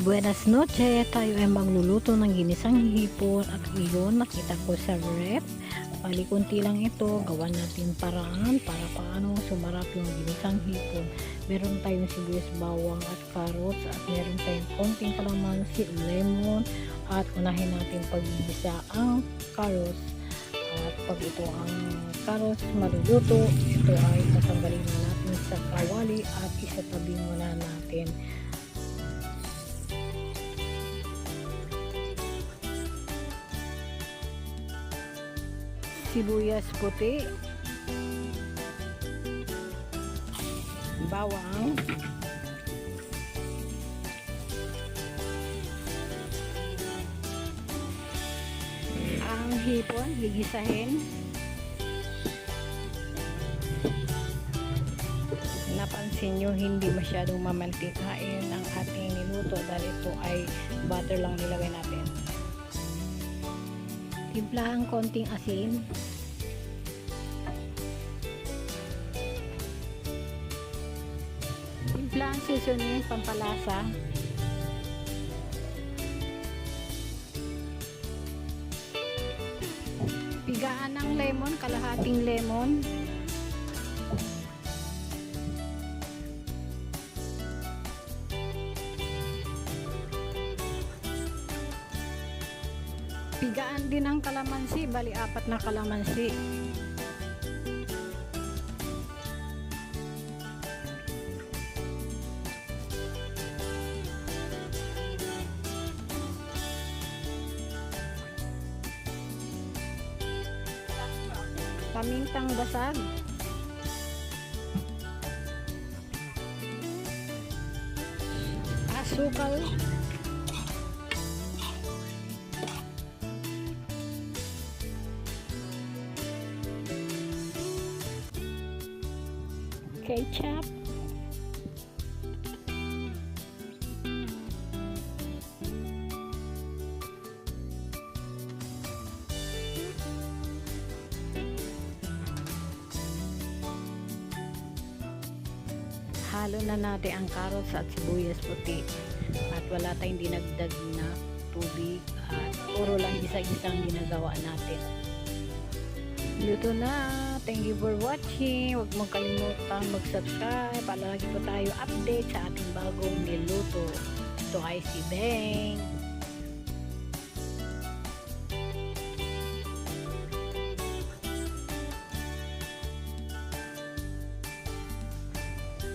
Buenas noches, tayo ay magluluto ng ginisang hipon at iyon nakita ko sa ref. Bali kunti lang ito, gawa natin paraan para paano sumarap yung ginisang hipon. Meron tayong sibuyas, bawang at carrots at meron tayong konting kalamansi, lemon at unahin natin paggigisa ang carrots. At pag ito ang carrots maluluto, ito ay tatanggalin na natin sa kawali at isatabi muna natin. Sibuyas puti, bawang, ang hipon gigisahin. Napansin nyo hindi masyadong mamantikain ang ating niluto dahil ito ay butter lang nilagay natin. Timplahan konting asin, timplahan seasoning pampalasa, pigaan ng lemon, kalahating lemon, pigaan din ang kalamansi, bali 4 na kalamansi. Pamintang basag, asukal, ketchup, halo na natin ang carrots at sibuyas puti at wala tayong dinagdag na tubig at puro lang gisa-gisang ginagawa natin. Luto na. Thank you for watching. Huwag mong kalimutan mag-subscribe para lagi po tayo update sa ating bagong niluto. Ito ay si Beng.